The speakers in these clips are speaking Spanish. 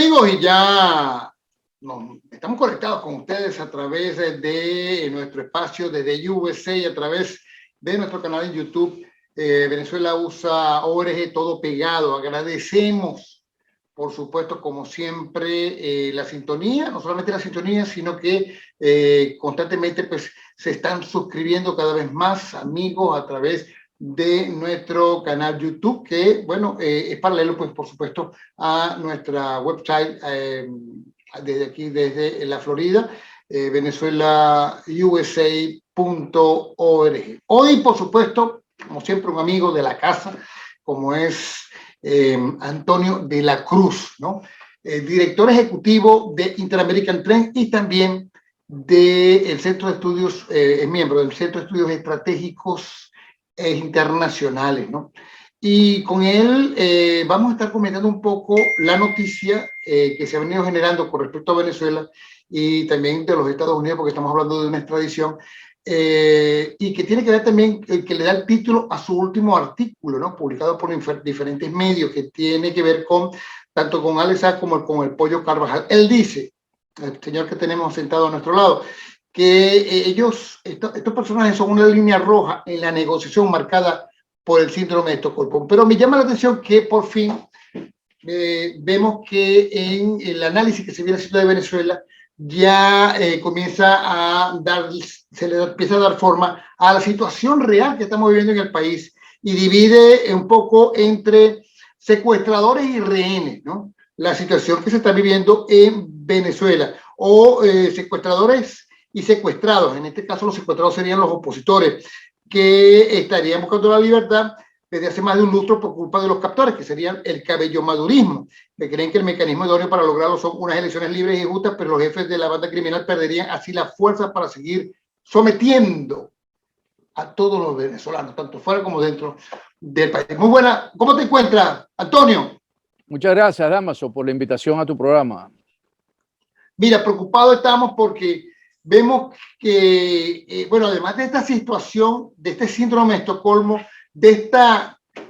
amigos, y ya estamos conectados con ustedes a través de nuestro espacio desde USA, a través de nuestro canal en YouTube, Venezuela USA ORG, todo pegado. Agradecemos, por supuesto, como siempre, la sintonía, no solamente la sintonía, sino que constantemente pues, se están suscribiendo cada vez más amigos a través de nuestro canal YouTube, que, bueno, es paralelo, pues, por supuesto, a nuestra website desde aquí, desde la Florida, venezuelausa.org. Hoy, por supuesto, como siempre, un amigo de la casa, como es Antonio de la Cruz, ¿no? Director ejecutivo de Interamerican Trend y también del Centro de Estudios, es miembro del Centro de Estudios Estratégicos Internacionales, ¿no? Y con él vamos a estar comentando un poco la noticia que se ha venido generando con respecto a Venezuela y también de los Estados Unidos, porque estamos hablando de una extradición, y que tiene que ver también, que le da el título a su último artículo, ¿no? Publicado por diferentes medios, que tiene que ver con tanto con Alex Saab como con el Pollo Carvajal. Él dice, el señor que tenemos sentado a nuestro lado, que estos personajes son una línea roja en la negociación marcada por el síndrome de Estocolmo. Pero me llama la atención que por fin vemos que en el análisis que se viene haciendo de Venezuela ya comienza a se le empieza a dar forma a la situación real que estamos viviendo en el país y divide un poco entre secuestradores y rehenes, ¿no? La situación que se está viviendo en Venezuela, o secuestradores y secuestrados. En este caso, los secuestrados serían los opositores que estarían buscando la libertad desde hace más de un lustro por culpa de los captores, que serían el cabellomadurismo, que creen que el mecanismo idóneo para lograrlo son unas elecciones libres y justas, pero los jefes de la banda criminal perderían así la fuerza para seguir sometiendo a todos los venezolanos, tanto fuera como dentro del país. Muy buena. ¿Cómo te encuentras, Antonio? Muchas gracias, Damaso, por la invitación a tu programa. Mira, preocupados estamos porque vemos que, bueno, además de esta situación, de este síndrome de Estocolmo, de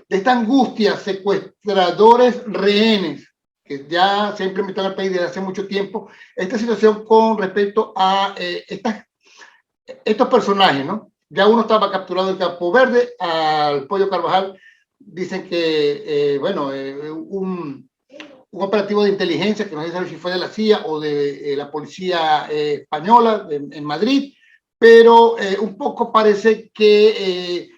esta angustia, secuestradores, rehenes, que ya se ha implementado en el país desde hace mucho tiempo, esta situación con respecto a estos personajes, ¿no? Ya uno estaba capturado en Campo Verde, al Pollo Carvajal, dicen que, bueno, un operativo de inteligencia, que no sé si fue de la CIA o de la policía española en Madrid, pero un poco parece que,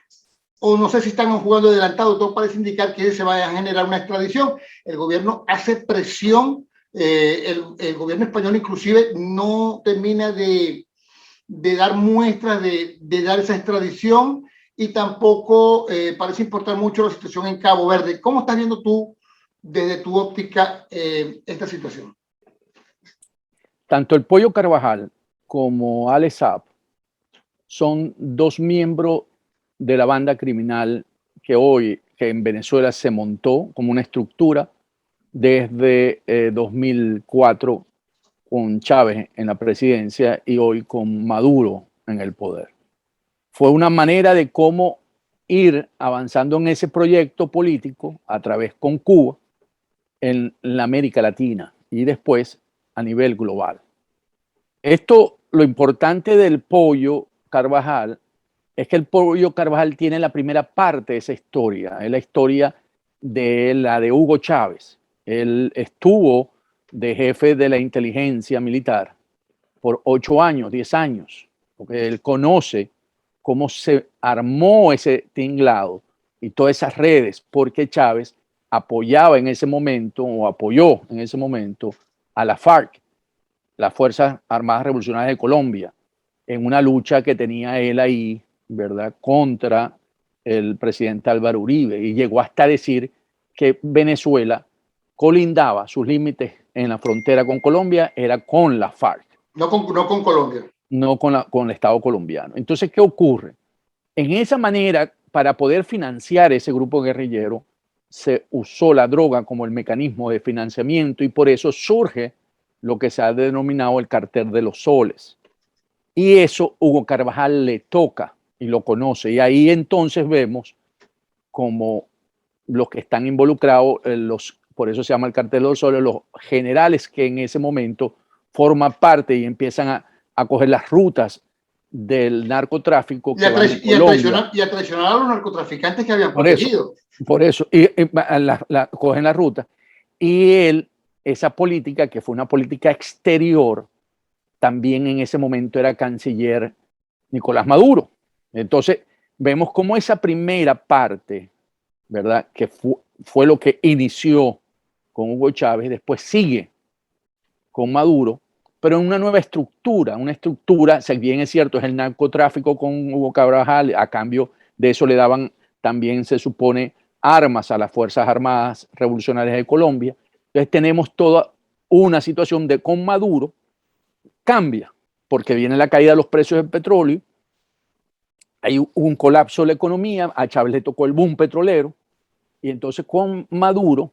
o no sé si están jugando adelantado, todo parece indicar que se vaya a generar una extradición. El gobierno hace presión, el gobierno español inclusive no termina de dar muestras de dar esa extradición, y tampoco parece importar mucho la situación en Cabo Verde. ¿Cómo estás viendo tú desde tu óptica esta situación? Tanto el Pollo Carvajal como Alex Saab son dos miembros de la banda criminal que en Venezuela se montó como una estructura desde 2004 con Chávez en la presidencia y hoy con Maduro en el poder. Fue una manera de cómo ir avanzando en ese proyecto político a través con Cuba en la América Latina y después a nivel global. Lo importante del Pollo Carvajal es que el Pollo Carvajal tiene la primera parte de esa historia, es la historia de la de Hugo Chávez. Él estuvo de jefe de la inteligencia militar por 8 años, 10 años, porque él conoce cómo se armó ese tinglado y todas esas redes, porque Chávez apoyaba en ese momento, o apoyó en ese momento, a la FARC, las Fuerzas Armadas Revolucionarias de Colombia, en una lucha que tenía él ahí, ¿verdad?, contra el presidente Álvaro Uribe, y llegó hasta decir que Venezuela colindaba, sus límites en la frontera con Colombia era con la FARC. No con Colombia. No con el Estado colombiano. Entonces, ¿qué ocurre? En esa manera, para poder financiar ese grupo guerrillero, se usó la droga como el mecanismo de financiamiento, y por eso surge lo que se ha denominado el cartel de los soles. Y eso Hugo Carvajal le toca y lo conoce. Y ahí entonces vemos como los que están involucrados, los por eso se llama el Cartel de los Soles, los generales que en ese momento forman parte y empiezan a coger las rutas del narcotráfico y a, traicionar a los narcotraficantes que habían protegido. Por eso, cogen la ruta. Y esa política, que fue una política exterior, también en ese momento era canciller Nicolás Maduro. Entonces, vemos cómo esa primera parte, ¿verdad?, que fue lo que inició con Hugo Chávez, después sigue con Maduro, pero en una nueva estructura, si bien es cierto, es el narcotráfico con Hugo Carvajal, a cambio de eso le daban también, se supone, armas a las Fuerzas Armadas Revolucionarias de Colombia. Entonces tenemos toda una situación de con Maduro, cambia, porque viene la caída de los precios del petróleo, hay un colapso de la economía, a Chávez le tocó el boom petrolero, y entonces con Maduro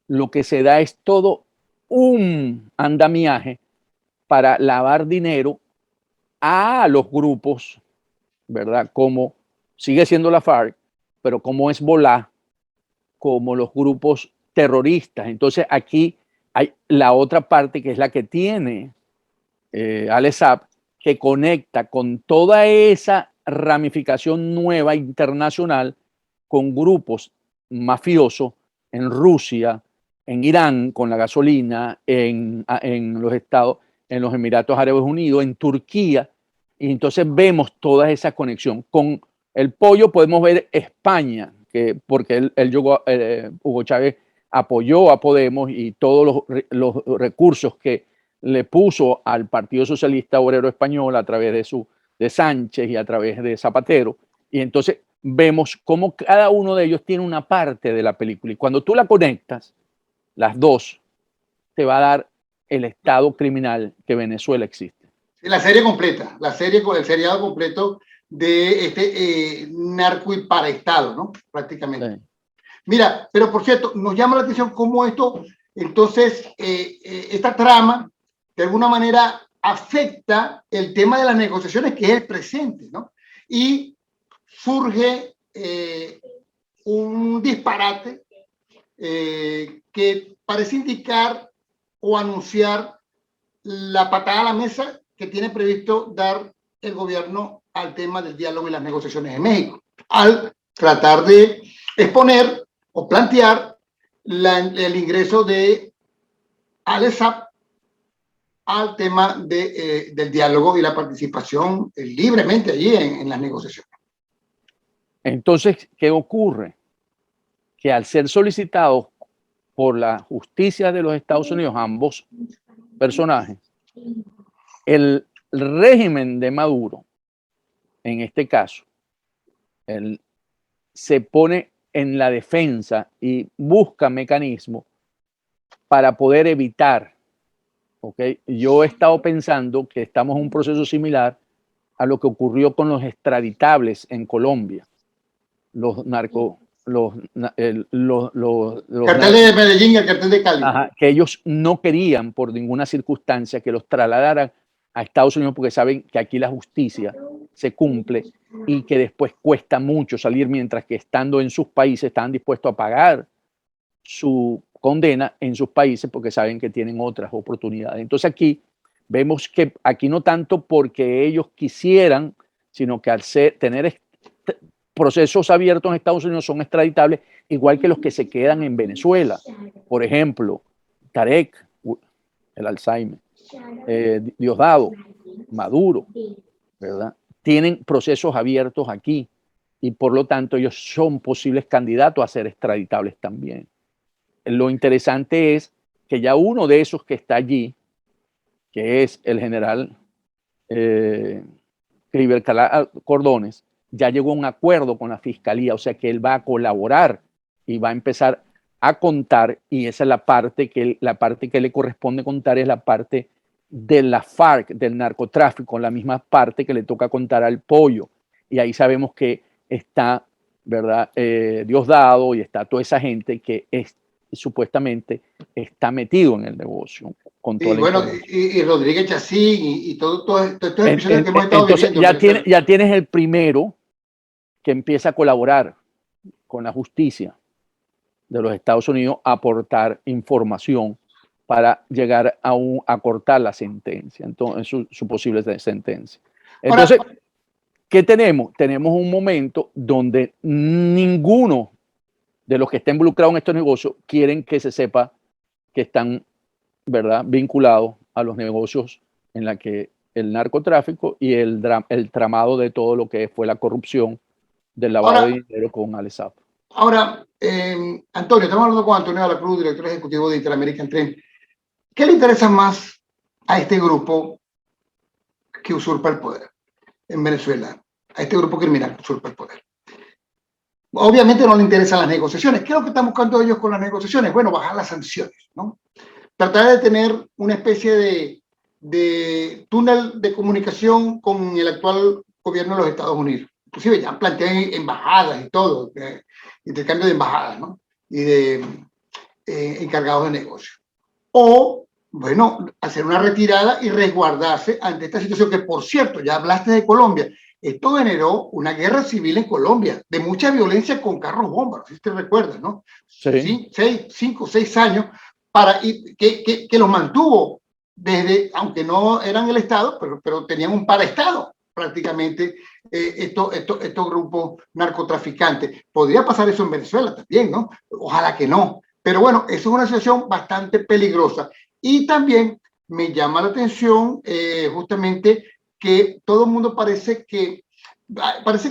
lo que se da es todo un andamiaje para lavar dinero a los grupos, ¿verdad? Como sigue siendo la FARC, pero como Hezbollah, como los grupos terroristas. Entonces aquí hay la otra parte que es la que tiene Alex Saab, que conecta con toda esa ramificación nueva internacional con grupos mafiosos en Rusia, en Irán con la gasolina, en los Estados, en los Emiratos Árabes Unidos, en Turquía, y entonces vemos toda esa conexión. Con el pollo podemos ver España, porque Hugo Chávez apoyó a Podemos y todos los recursos que le puso al Partido Socialista Obrero Español a través de Sánchez y a través de Zapatero, y entonces vemos cómo cada uno de ellos tiene una parte de la película, y cuando tú la conectas, las dos, te va a dar el estado criminal que Venezuela existe. La serie completa, el seriado completo de este narco y paraestado, ¿no? Prácticamente. Sí. Mira, pero por cierto, nos llama la atención cómo esto, entonces, esta trama, de alguna manera, afecta el tema de las negociaciones, que es el presente, ¿no? Y surge un disparate que parece indicar o anunciar la patada a la mesa que tiene previsto dar el gobierno al tema del diálogo y las negociaciones en México, al tratar de exponer o plantear el ingreso de Alex Saab al tema del diálogo y la participación libremente allí en las negociaciones. Entonces, ¿qué ocurre? Que al ser solicitados por la justicia de los Estados Unidos, ambos personajes, el régimen de Maduro, en este caso, se pone en la defensa y busca mecanismos para poder evitar, ¿okay? Yo he estado pensando que estamos en un proceso similar a lo que ocurrió con los extraditables en Colombia, los narcos. Cartel de Medellín y el cartel de Cali. Ajá, que ellos no querían por ninguna circunstancia que los trasladaran a Estados Unidos porque saben que aquí la justicia se cumple y que después cuesta mucho salir, mientras que estando en sus países están dispuestos a pagar su condena en sus países porque saben que tienen otras oportunidades. Entonces aquí vemos que aquí no tanto porque ellos quisieran, sino que al tener procesos abiertos en Estados Unidos son extraditables, igual que los que se quedan en Venezuela. Por ejemplo, Tarek, el Alzheimer, Diosdado, Maduro, ¿verdad? Tienen procesos abiertos aquí y por lo tanto ellos son posibles candidatos a ser extraditables también. Lo interesante es que ya uno de esos que está allí, que es el general Cliver Cordones, ya llegó a un acuerdo con la fiscalía, o sea que él va a colaborar y va a empezar a contar, y esa es la parte que le corresponde contar, es la parte de la FARC, del narcotráfico, la misma parte que le toca contar al pollo, y ahí sabemos que está, ¿verdad? Diosdado y está toda esa gente que supuestamente está metido en el negocio. Con toda y Rodríguez Chacín y todos estos episodios que hemos estado entonces viviendo. Ya tienes el primero que empieza a colaborar con la justicia, de los Estados Unidos aportar información para llegar a cortar la sentencia, entonces su posible sentencia. Entonces, Ahora, ¿qué tenemos? Tenemos un momento donde ninguno de los que estén involucrados en estos negocios quieren que se sepa que están, ¿verdad?, vinculados a los negocios en la que el narcotráfico y el tramado de todo lo que fue la corrupción del lavado de ahora, dinero con Alex Saab. ahora Antonio, estamos hablando con Antonio de la Cruz, director ejecutivo de Interamerican Trend. ¿Qué le interesa más a este grupo que usurpa el poder en Venezuela? A este grupo criminal que usurpa el poder. Obviamente no le interesan las negociaciones. ¿Qué es lo que están buscando ellos con las negociaciones? Bueno, bajar las sanciones, ¿no? Tratar de tener una especie de túnel de comunicación con el actual gobierno de los Estados Unidos. Inclusive ya plantean embajadas y todo, intercambio de embajadas, ¿no? Y de encargados de negocio. O, bueno, hacer una retirada y resguardarse ante esta situación que, por cierto, ya hablaste de Colombia. Esto generó una guerra civil en Colombia, de mucha violencia con carros bombas, si te recuerdas, ¿no? Sí. 5 o 6 años que los mantuvo desde, aunque no eran el Estado, pero tenían un paraestado prácticamente estos grupos narcotraficantes. Podría pasar eso en Venezuela también, ¿no? Ojalá que no. Pero bueno, eso es una situación bastante peligrosa. Y también me llama la atención justamente que todo el mundo parece digamos,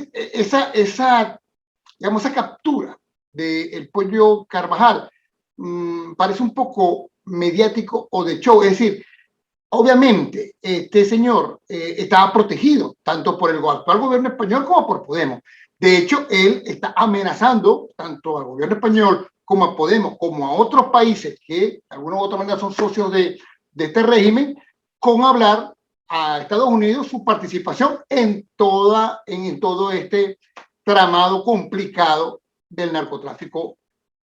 esa captura del pollo Carvajal parece un poco mediático o de show. Es decir, obviamente este señor estaba protegido tanto por el actual gobierno español como por Podemos. De hecho, él está amenazando tanto al gobierno español como a Podemos, como a otros países que de alguna u otra manera son socios de este régimen, con hablar a Estados Unidos su participación en todo este tramado complicado del narcotráfico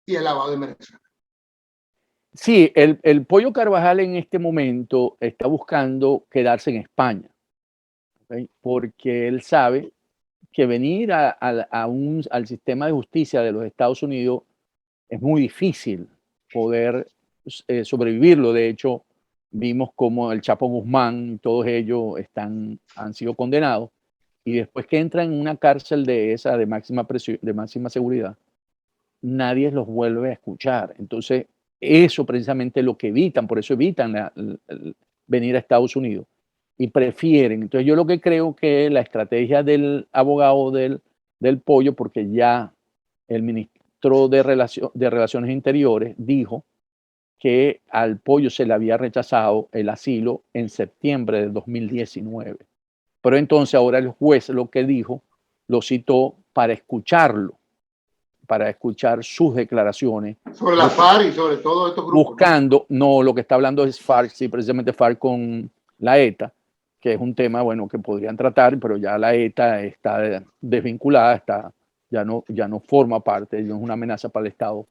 y el lavado de Venezuela. Sí, el pollo Carvajal en este momento está buscando quedarse en España, ¿ok? Porque él sabe que venir al sistema de justicia de los Estados Unidos es muy difícil poder sobrevivirlo. De hecho, vimos como el Chapo Guzmán y todos ellos han sido condenados y después que entran en una cárcel de esa de máxima presión, de máxima seguridad, nadie los vuelve a escuchar. Entonces, eso precisamente es lo que evitan, por eso evitan venir a Estados Unidos y prefieren. Entonces, yo lo que creo que la estrategia del abogado del pollo, porque ya el ministro de Relaciones Interiores dijo que al pollo se le había rechazado el asilo en septiembre de 2019. Pero entonces ahora el juez lo que dijo, lo citó para escuchar sus declaraciones. Sobre la FARC y sobre todo estos grupos, Buscando, no, lo que está hablando es FARC, sí, precisamente FARC con la ETA, que es un tema, bueno, que podrían tratar, pero ya la ETA está desvinculada, ya no forma parte, no es una amenaza para el Estado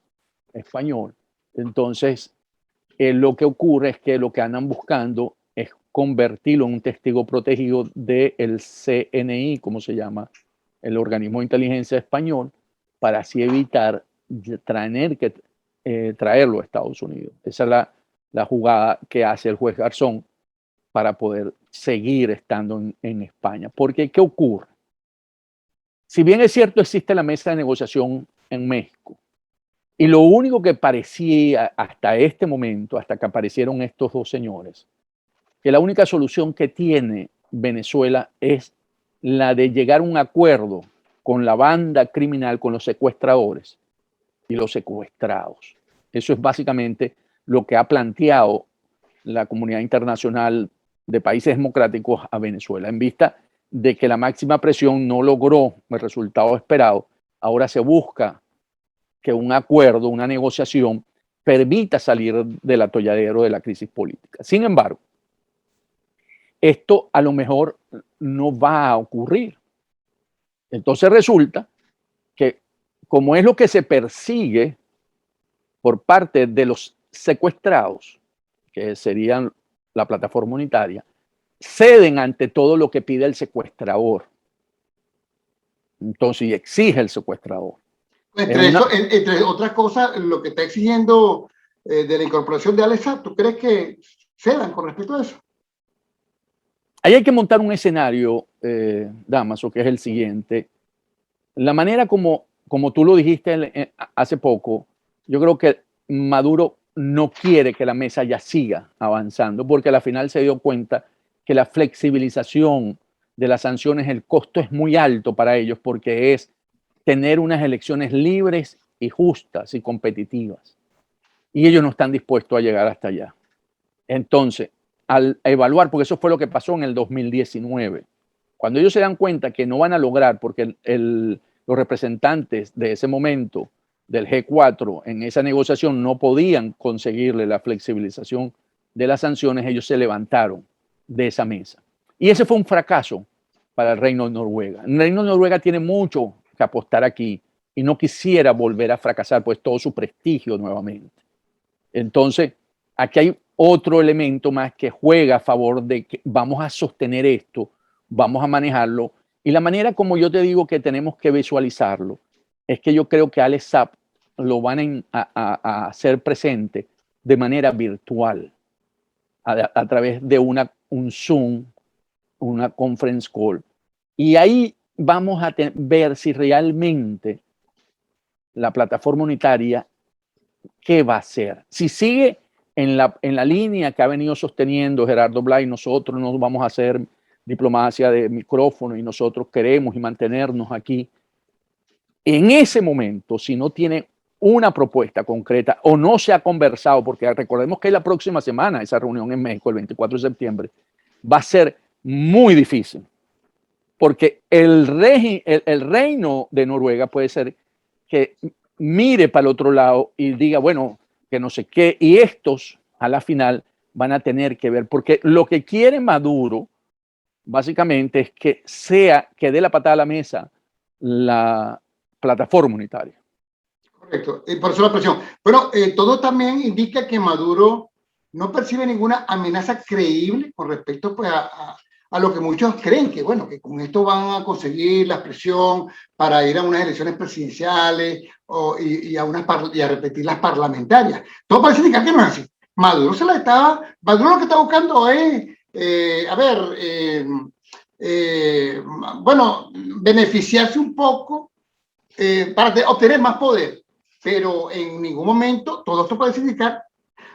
español. Entonces, lo que ocurre es que lo que andan buscando es convertirlo en un testigo protegido del CNI, como se llama, el organismo de inteligencia español, para así evitar traerlo a Estados Unidos. Esa es la jugada que hace el juez Garzón para poder seguir estando en España. Porque, ¿qué ocurre? Si bien es cierto, existe la mesa de negociación en México, y lo único que parecía hasta este momento, hasta que aparecieron estos dos señores, que la única solución que tiene Venezuela es la de llegar a un acuerdo con la banda criminal, con los secuestradores y los secuestrados. Eso es básicamente lo que ha planteado la comunidad internacional de países democráticos a Venezuela. En vista de que la máxima presión no logró el resultado esperado, ahora se busca que un acuerdo, una negociación, permita salir del atolladero de la crisis política. Sin embargo, esto a lo mejor no va a ocurrir. Entonces resulta que, como es lo que se persigue por parte de los secuestrados, que serían la plataforma unitaria, ceden ante todo lo que pide el secuestrador. Entonces, y exige el secuestrador. Entre otras cosas, lo que está exigiendo de la incorporación de Alexa, ¿tú crees que cedan con respecto a eso? Ahí hay que montar un escenario, Damaso, que es el siguiente. La manera como tú lo dijiste hace poco, yo creo que Maduro no quiere que la mesa ya siga avanzando, porque al final se dio cuenta que la flexibilización de las sanciones, el costo es muy alto para ellos, porque es tener unas elecciones libres y justas y competitivas. Y ellos no están dispuestos a llegar hasta allá. Entonces, al evaluar, porque eso fue lo que pasó en el 2019, cuando ellos se dan cuenta que no van a lograr, porque los representantes de ese momento del G4 en esa negociación no podían conseguirle la flexibilización de las sanciones, ellos se levantaron de esa mesa. Y ese fue un fracaso para el Reino de Noruega. El Reino de Noruega tiene mucho que apostar aquí y no quisiera volver a fracasar, pues todo su prestigio nuevamente. Entonces, aquí hay otro elemento más que juega a favor de que vamos a sostener esto, vamos a manejarlo. Y la manera como yo te digo que tenemos que visualizarlo es que yo creo que Alex Saab lo van a hacer presente de manera virtual, a través de un Zoom, una conference call. Y ahí vamos a ver si realmente la plataforma unitaria, ¿qué va a hacer? Si sigue en la línea que ha venido sosteniendo Gerardo Blay, nosotros no vamos a hacer diplomacia de micrófono y nosotros queremos y mantenernos aquí. En ese momento, si no tiene una propuesta concreta o no se ha conversado, porque recordemos que la próxima semana, esa reunión en México, el 24 de septiembre, va a ser muy difícil, porque el reino de Noruega puede ser que mire para el otro lado y diga, bueno, que no sé qué, y estos a la final van a tener que ver, porque lo que quiere Maduro básicamente es que dé la patada a la mesa la plataforma unitaria. Correcto, por eso la presión. Bueno, todo también indica que Maduro no percibe ninguna amenaza creíble con respecto pues, a lo que muchos creen, que bueno, que con esto van a conseguir la presión para ir a unas elecciones presidenciales y a repetir las parlamentarias. Todo parece indicar que no es así. Maduro lo que está buscando es, bueno, beneficiarse un poco para obtener más poder, pero en ningún momento todo esto puede indicar,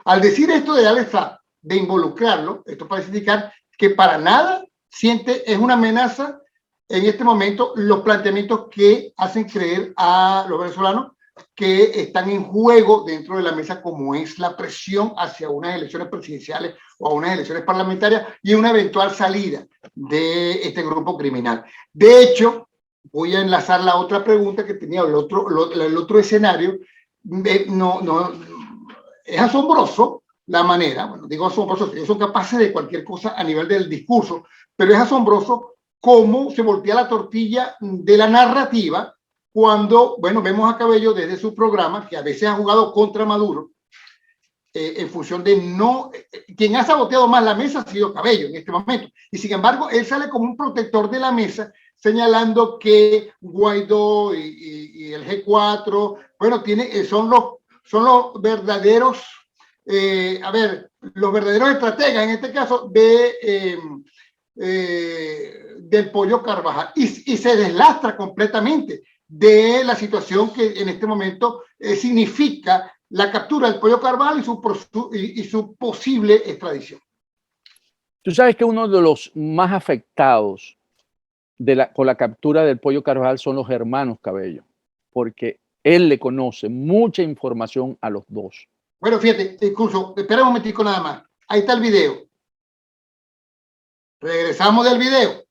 al decir esto de Alex Saab, de involucrarlo, esto puede indicar que para nada es una amenaza en este momento los planteamientos que hacen creer a los venezolanos que están en juego dentro de la mesa, como es la presión hacia unas elecciones presidenciales o a unas elecciones parlamentarias y una eventual salida de este grupo criminal. De hecho, voy a enlazar la otra pregunta que tenía el otro escenario. Es asombroso la manera, bueno, digo asombroso, ellos son capaces de cualquier cosa a nivel del discurso, pero es asombroso cómo se voltea la tortilla de la narrativa cuando, bueno, vemos a Cabello desde su programa, que a veces ha jugado contra Maduro, en función de quien ha saboteado más la mesa ha sido Cabello en este momento, y sin embargo él sale como un protector de la mesa, señalando que Guaidó y el G4, bueno, son los verdaderos, los verdaderos estrategas, en este caso, del Pollo Carvajal, y se deslastra completamente de la situación que en este momento significa la captura del Pollo Carvajal y su posible extradición. Tú sabes que uno de los más afectados con la captura del Pollo Carvajal son los hermanos Cabello, porque él le conoce mucha información a los dos. Bueno, fíjate, incluso, espera un momentico nada más. Ahí está el video. Regresamos del video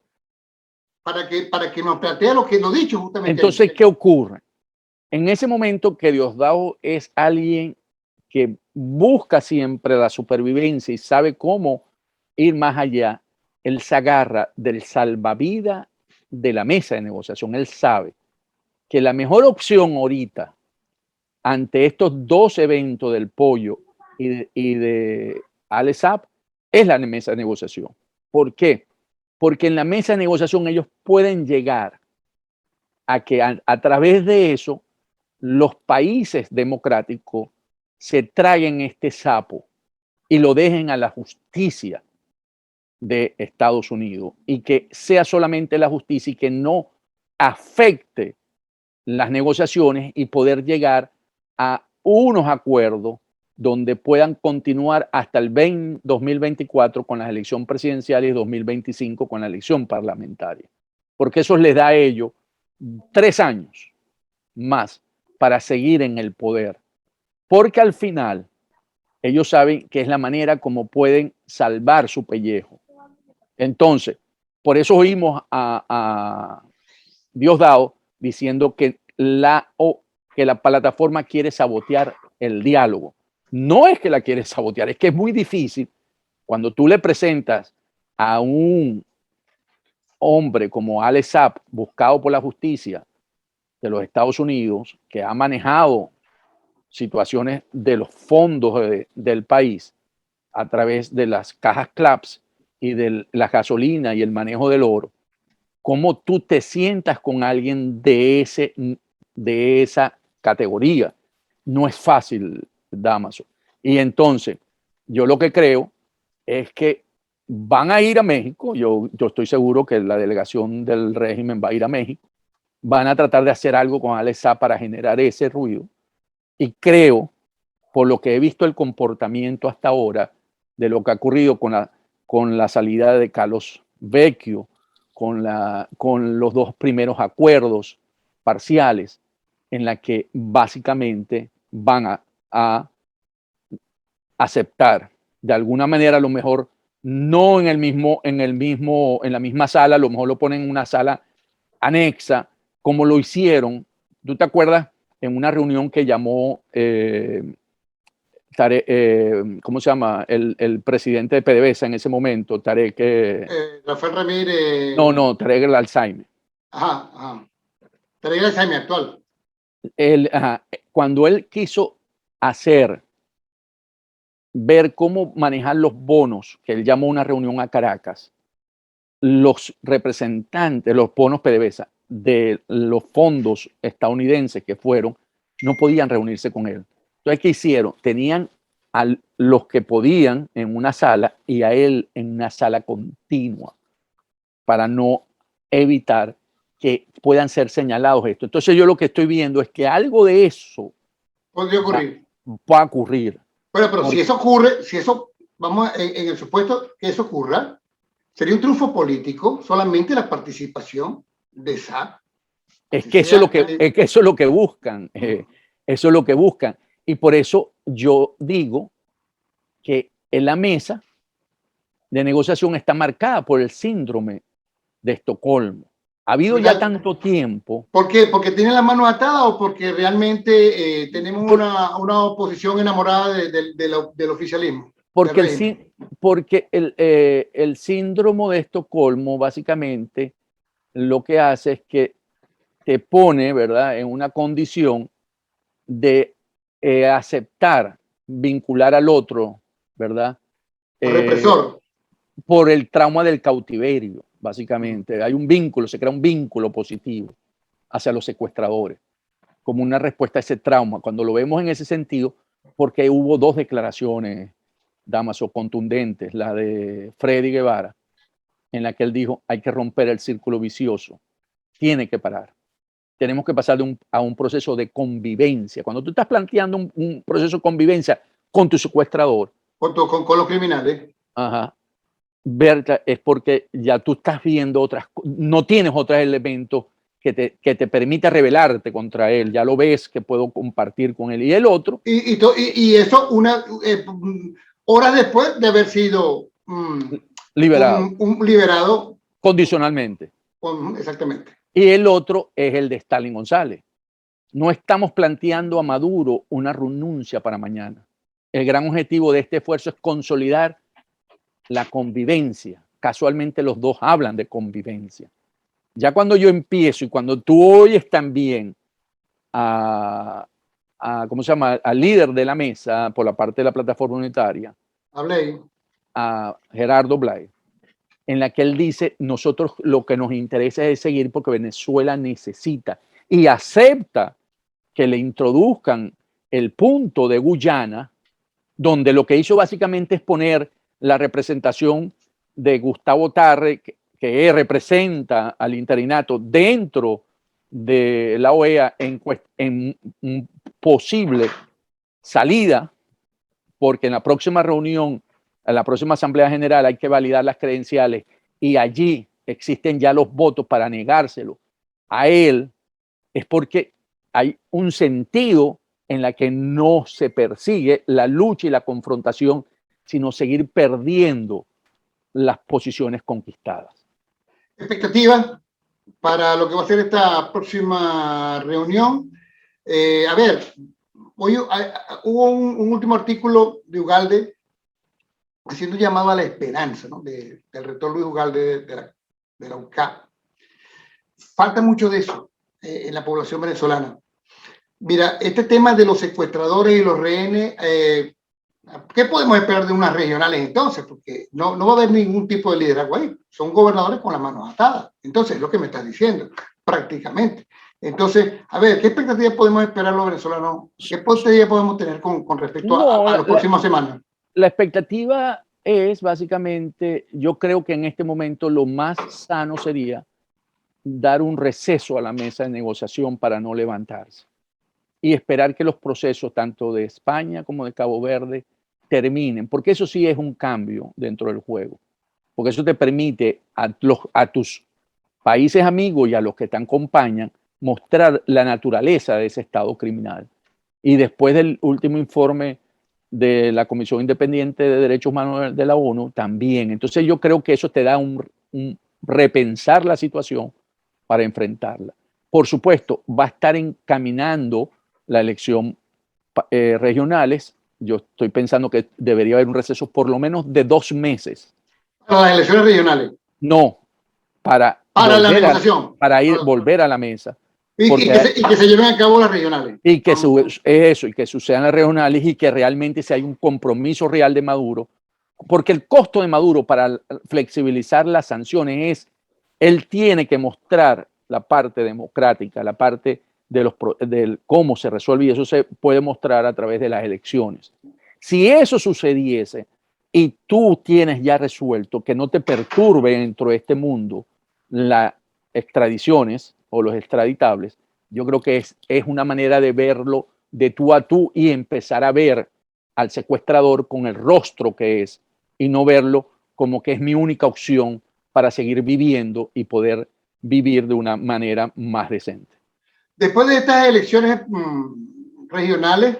para que nos plantea lo que nos dicho justamente. Entonces, ¿qué ocurre? En ese momento que Diosdado es alguien que busca siempre la supervivencia y sabe cómo ir más allá, él se agarra del salvavidas de la mesa de negociación. Él sabe que la mejor opción ahorita ante estos dos eventos del Pollo y de Alex Saab es la mesa de negociación. ¿Por qué? Porque en la mesa de negociación ellos pueden llegar a que a través de eso los países democráticos se traguen este sapo y lo dejen a la justicia de Estados Unidos y que sea solamente la justicia y que no afecte las negociaciones y poder llegar a unos acuerdos donde puedan continuar hasta el 2024 con las elecciones presidenciales y 2025 con la elección parlamentaria. Porque eso les da a ellos 3 años más para seguir en el poder. Porque al final ellos saben que es la manera como pueden salvar su pellejo. Entonces, por eso oímos a Diosdado diciendo que la plataforma quiere sabotear el diálogo. No es que la quiere sabotear, es que es muy difícil cuando tú le presentas a un hombre como Alex Saab, buscado por la justicia de los Estados Unidos, que ha manejado situaciones de los fondos del país a través de las cajas CLAPS y de la gasolina y el manejo del oro, cómo tú te sientas con alguien de esa categoría. No es fácil, Damaso. Y entonces, yo lo que creo es que van a ir a México, yo estoy seguro que la delegación del régimen va a ir a México, van a tratar de hacer algo con Alex Saab para generar ese ruido, y creo, por lo que he visto el comportamiento hasta ahora, de lo que ha ocurrido con la salida de Carlos Vecchio, con los 2 primeros acuerdos parciales, en la que básicamente van a aceptar de alguna manera, a lo mejor no en la misma sala, a lo mejor lo ponen en una sala anexa, como lo hicieron. ¿Tú te acuerdas en una reunión que llamó ¿cómo se llama? El presidente de PDVSA en ese momento, Tarek. Rafael Ramírez. No, Tarek el Alzheimer. Ajá. Tarek el Alzheimer actual. Cuando él quiso ver cómo manejar los bonos, que él llamó una reunión a Caracas, los representantes, los bonos PDVSA de los fondos estadounidenses que fueron, no podían reunirse con él. Entonces, ¿qué hicieron? Tenían a los que podían en una sala y a él en una sala continua para no evitar que puedan ser señalados esto. Entonces yo lo que estoy viendo es que algo de eso podría ocurrir. Va a ocurrir. Bueno, pero si eso ocurre, vamos en el supuesto que eso ocurra, sería un triunfo político solamente la participación de Saab. Es que eso es lo que buscan. Eso es lo que buscan. Y por eso yo digo que en la mesa de negociación está marcada por el síndrome de Estocolmo. Ha habido ya tanto tiempo. ¿Por qué? ¿Porque tienen las manos atadas o porque realmente tenemos una oposición enamorada del oficialismo? Porque el síndrome de Estocolmo básicamente lo que hace es que te pone, ¿verdad?, en una condición de aceptar, vincular al otro, ¿verdad? Represor. Por el trauma del cautiverio, básicamente. Hay un vínculo, se crea un vínculo positivo hacia los secuestradores, como una respuesta a ese trauma. Cuando lo vemos en ese sentido, porque hubo 2 declaraciones, Damaso, contundentes, la de Freddy Guevara, en la que él dijo, hay que romper el círculo vicioso, tiene que parar. Tenemos que pasar a un proceso de convivencia. Cuando tú estás planteando un proceso de convivencia con tu secuestrador, con los criminales, es porque ya tú estás viendo no tienes otros elementos que te permita rebelarte contra él. Ya lo ves que puedo compartir con él. Y el otro. Y eso horas después de haber sido liberado. Liberado condicionalmente. Exactamente. Y el otro es el de Stalin González. No estamos planteando a Maduro una renuncia para mañana. El gran objetivo de este esfuerzo es consolidar la convivencia. Casualmente los 2 hablan de convivencia. Ya cuando yo empiezo y cuando tú oyes también ¿cómo se llama?, al líder de la mesa por la parte de la plataforma unitaria, a Gerardo Blay, en la que él dice, nosotros lo que nos interesa es seguir porque Venezuela necesita y acepta que le introduzcan el punto de Guyana, donde lo que hizo básicamente es poner la representación de Gustavo Tarre, que representa al interinato dentro de la OEA en posible salida, porque en la próxima reunión, en la próxima Asamblea General hay que validar las credenciales y allí existen ya los votos para negárselo a él, es porque hay un sentido en la que no se persigue la lucha y la confrontación, sino seguir perdiendo las posiciones conquistadas. Expectativas para lo que va a ser esta próxima reunión. A ver, hoy hubo un último artículo de Ugalde haciendo un llamado a la esperanza, ¿no? Del rector Luis Ugalde de la UCA. Falta mucho de eso en la población venezolana. Mira, este tema de los secuestradores y los rehenes, ¿qué podemos esperar de unas regionales entonces? Porque no va a haber ningún tipo de liderazgo ahí. Son gobernadores con las manos atadas. Entonces, es lo que me estás diciendo, prácticamente. Entonces, a ver, ¿qué expectativas podemos esperar los venezolanos? ¿Qué expectativas podemos tener con respecto a las próximas semanas? La expectativa es básicamente, yo creo que en este momento lo más sano sería dar un receso a la mesa de negociación para no levantarse y esperar que los procesos tanto de España como de Cabo Verde terminen, porque eso sí es un cambio dentro del juego, porque eso te permite a tus países amigos y a los que te acompañan mostrar la naturaleza de ese Estado criminal. Y después del último informe de la Comisión Independiente de Derechos Humanos de la ONU, también. Entonces yo creo que eso te da un repensar la situación para enfrentarla. Por supuesto, va a estar encaminando la elección regionales. Yo estoy pensando que debería haber un receso por lo menos de 2 meses. ¿Para las elecciones regionales? No, para la negociación. Volver a la mesa. Y que se lleven a cabo las regionales. Y que sucedan las regionales y que realmente si hay un compromiso real de Maduro, porque el costo de Maduro para flexibilizar las sanciones es, él tiene que mostrar la parte democrática, la parte de cómo se resuelve, y eso se puede mostrar a través de las elecciones. Si eso sucediese y tú tienes ya resuelto que no te perturbe dentro de este mundo las extradiciones o los extraditables, yo creo que es una manera de verlo de tú a tú y empezar a ver al secuestrador con el rostro que es y no verlo como que es mi única opción para seguir viviendo y poder vivir de una manera más decente. Después de estas elecciones regionales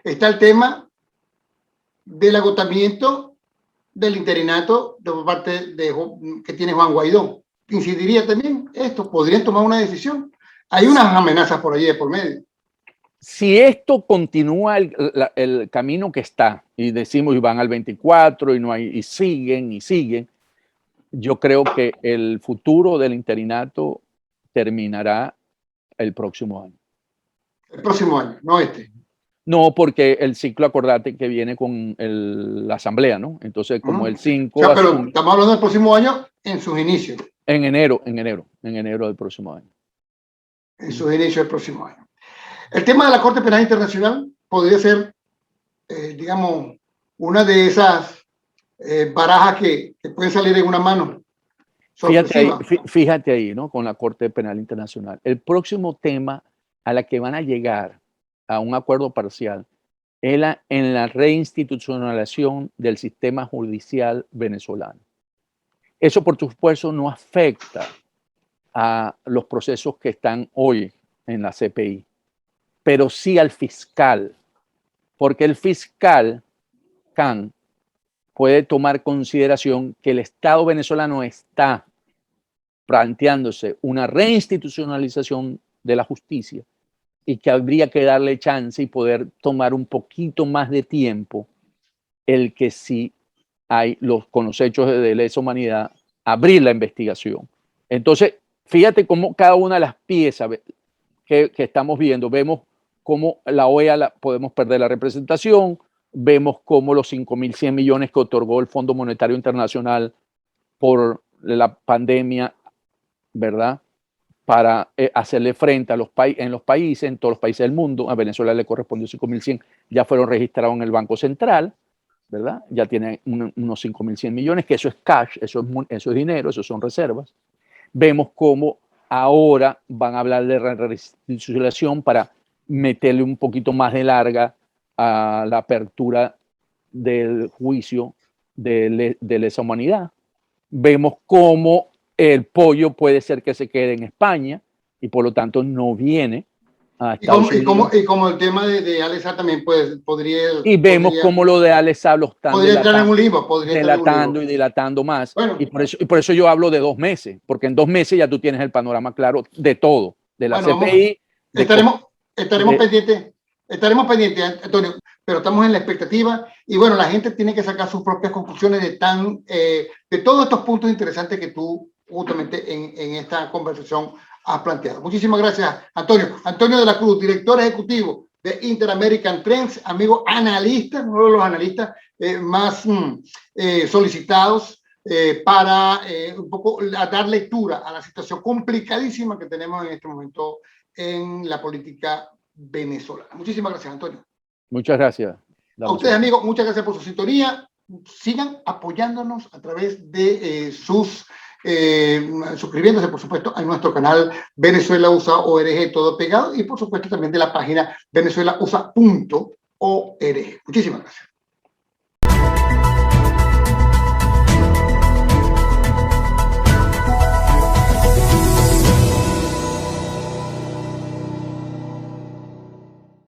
está el tema del agotamiento del interinato por parte que tiene Juan Guaidó. ¿Incidiría también esto? ¿Podrían tomar una decisión? Hay unas amenazas por allí de por medio. Si esto continúa el camino que está, y decimos y van al 24 y no hay, y siguen, yo creo que el futuro del interinato terminará el próximo año. El próximo año, no este. No, porque el ciclo, acordate que viene con la asamblea, ¿no? Entonces, como el 5... O sea, pero estamos hablando del próximo año en sus inicios. En enero del próximo año. En sus inicios del próximo año. El tema de la Corte Penal Internacional podría ser, digamos, una de esas barajas que pueden salir en una mano. Fíjate ahí, ¿no? Con la Corte Penal Internacional. El próximo tema a la que van a llegar a un acuerdo parcial es en la reinstitucionalización del sistema judicial venezolano. Eso, por supuesto, no afecta a los procesos que están hoy en la CPI, pero sí al fiscal, porque el fiscal Khan puede tomar consideración que el Estado venezolano está planteándose una reinstitucionalización de la justicia y que habría que darle chance y poder tomar un poquito más de tiempo el que si hay con los hechos de lesa humanidad, abrir la investigación. Entonces, fíjate cómo cada una de las piezas que estamos viendo, vemos cómo la OEA podemos perder la representación, vemos cómo los 5.100 millones que otorgó el Fondo Monetario Internacional por la pandemia, ¿verdad? para hacerle frente a en los países, en todos los países del mundo. A Venezuela le correspondió 5.100, ya fueron registrados en el Banco Central, ¿verdad? Ya tiene unos 5.100 millones, que eso es cash, eso es dinero, eso son reservas. Vemos cómo ahora van a hablar de restitución para meterle un poquito más de larga a la apertura del juicio de lesa humanidad. Vemos cómo el pollo puede ser que se quede en España y por lo tanto no viene a Estados Unidos. Y como el tema de Alex Saab también podría... Y vemos cómo lo de Alex Saab lo están podría entrar en un limbo, dilatando y dilatando más. Bueno, y por eso yo hablo de 2 meses, porque en 2 meses ya tú tienes el panorama claro de todo, de la CPI. Estaremos pendientes, Antonio, pero estamos en la expectativa y bueno, la gente tiene que sacar sus propias conclusiones de todos estos puntos interesantes que tú justamente en esta conversación has planteado. Muchísimas gracias, Antonio. Antonio de la Cruz, director ejecutivo de Inter-American Trends, amigo analista, uno de los analistas más solicitados para un poco dar lectura a la situación complicadísima que tenemos en este momento en la política venezolana. Muchísimas gracias, Antonio. Muchas gracias. A ustedes, amigos, muchas gracias por su sintonía. Sigan apoyándonos a través de suscribiéndose, por supuesto, a nuestro canal Venezuela USA ORG, todo pegado, y por supuesto también de la página venezuelausa.org. Muchísimas gracias.